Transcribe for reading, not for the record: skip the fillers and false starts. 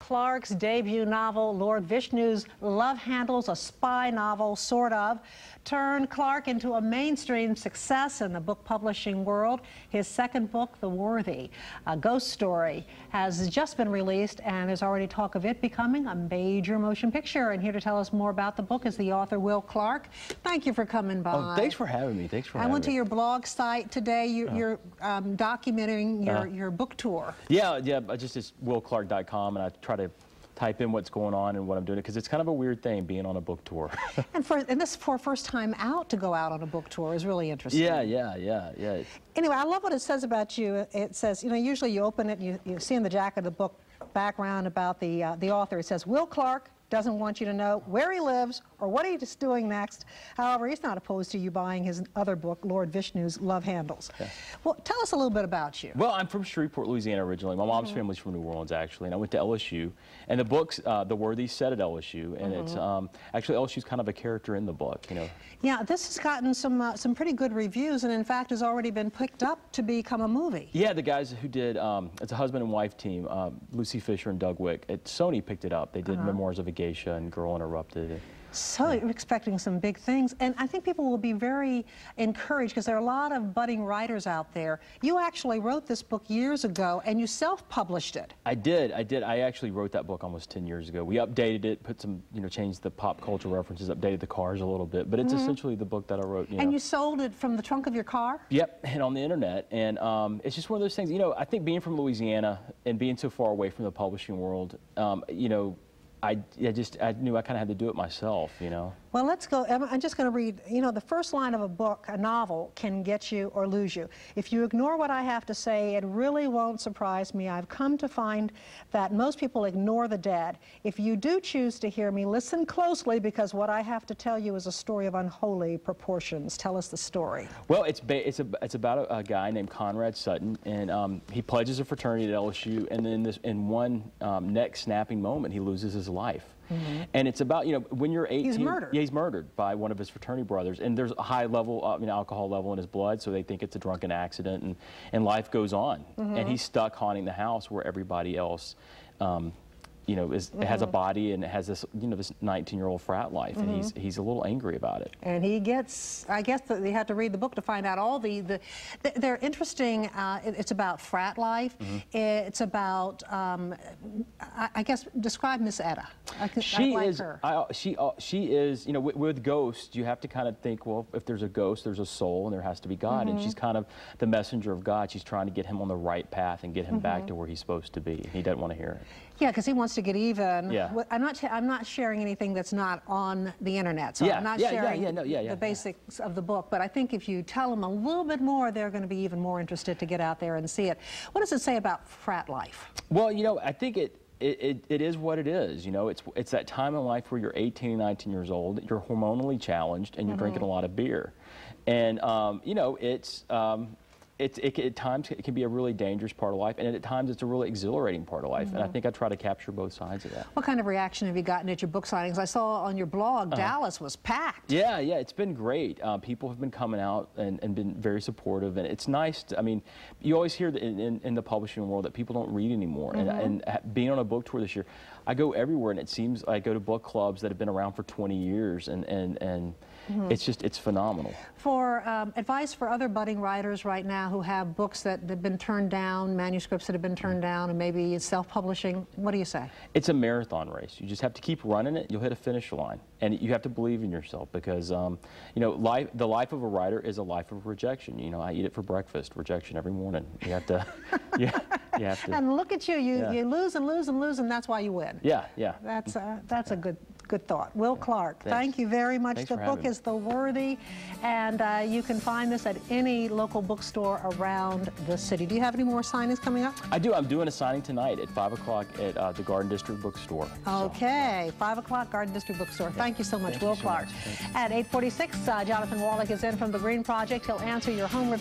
Clarke's debut novel, Lord Vishnu's Love Handles, a spy novel, sort of, turned Clarke into a mainstream success in the book publishing world. His second book, The Worthy, a ghost story, has just been released, and there's already talk of it becoming a major motion picture. And here to tell us more about the book is the author, Clarke. Thank you for coming by. Oh, thanks for having me. Thanks for having me. I went to your blog site today. You're documenting your book tour. Yeah, just it's willclarke.com, and I try to type in what's going on and what I'm doing, because it's kind of a weird thing being on a book tour. and this for first time out to go out on a book tour is really interesting. Yeah. Anyway, I love what it says about you. It says, you know, usually you open it and you see in the jacket of the book background about the author. It says, Will Clarke doesn't want you to know where he lives or what he's doing next. However, he's not opposed to you buying his other book, Lord Vishnu's Love Handles. Okay. Well, tell us a little bit about you. Well, I'm from Shreveport, Louisiana originally. My mom's family's from New Orleans, actually, and I went to LSU. And the book's The Worthy set at LSU, and it's actually LSU's kind of a character in the book, you know. Yeah, this has gotten some pretty good reviews, and in fact has already been picked up to become a movie. Yeah, the guys who did, it's a husband and wife team, Lucy Fisher and Doug Wick. Sony picked it up. They did Memoirs of a Geisha and Girl Interrupted. So you're expecting some big things, and I think people will be very encouraged because there are a lot of budding writers out there. You actually wrote this book years ago, and you self-published it. I did. I actually wrote that book almost 10 years ago. We updated it, put some, changed the pop culture references, updated the cars a little bit, but it's essentially the book that I wrote. And you sold it from the trunk of your car? Yep, and on the internet, and it's just one of those things. I think being from Louisiana and being so far away from the publishing world, I knew I kind of had to do it myself, Well, let's go. I'm just going to read, the first line of a book, a novel, can get you or lose you. If you ignore what I have to say, it really won't surprise me. I've come to find that most people ignore the dead. If you do choose to hear me, listen closely, because what I have to tell you is a story of unholy proportions. Tell us the story. Well, it's about a guy named Conrad Sutton, and he pledges a fraternity at LSU, and then in one neck-snapping moment, he loses his life. And it's about, when you're 18... He's murdered. Yeah, he's murdered by one of his fraternity brothers. And there's a high level, alcohol level in his blood, so they think it's a drunken accident, and life goes on. And he's stuck haunting the house where everybody else, has a body and has this, this 19-year-old frat life, and he's a little angry about it. And he gets, I guess that you have to read the book to find out all they're interesting. It's about frat life. It's about, I guess, describe Miss Etta. She is, with ghosts, you have to kind of think, well, if there's a ghost, there's a soul, and there has to be God, and she's kind of the messenger of God. She's trying to get him on the right path and get him back to where he's supposed to be. He doesn't want to hear it. Yeah, because he wants to get even. Yeah. I'm not sharing anything that's not on the internet, so I'm not sharing the basics of the book. But I think if you tell them a little bit more, they're going to be even more interested to get out there and see it. What does it say about frat life? Well, I think it is what it is. It's that time in life where you're 18, 19 years old, you're hormonally challenged, and you're drinking a lot of beer. And, at times it can be a really dangerous part of life, and at times it's a really exhilarating part of life, and I think I try to capture both sides of that. What kind of reaction have you gotten at your book signings? I saw on your blog Dallas was packed. Yeah, it's been great. People have been coming out and been very supportive, and it's nice to, you always hear that in the publishing world that people don't read anymore, and being on a book tour this year, I go everywhere, and it seems I go to book clubs that have been around for 20 years, and it's phenomenal. For advice for other budding writers right now who have books that have been turned down, manuscripts that have been turned down, and maybe self-publishing, what do you say? It's a marathon race. You just have to keep running it. You'll hit a finish line, and you have to believe in yourself, because the life of a writer is a life of rejection. I eat it for breakfast, rejection every morning. You have to, you have to. And look at you. You lose and lose and lose, and that's why you win. Yeah. That's a good thought. Will Clarke, thank you very much. Thanks the book is The Worthy, and you can find this at any local bookstore around the city. Do you have any more signings coming up? I do. I'm doing a signing tonight at 5 o'clock at the Garden District Bookstore. Okay, 5 o'clock, Garden District Bookstore. Thank you so much, Will Clarke. At 8:46, Jonathan Wallach is in from the Green Project. He'll answer your home review.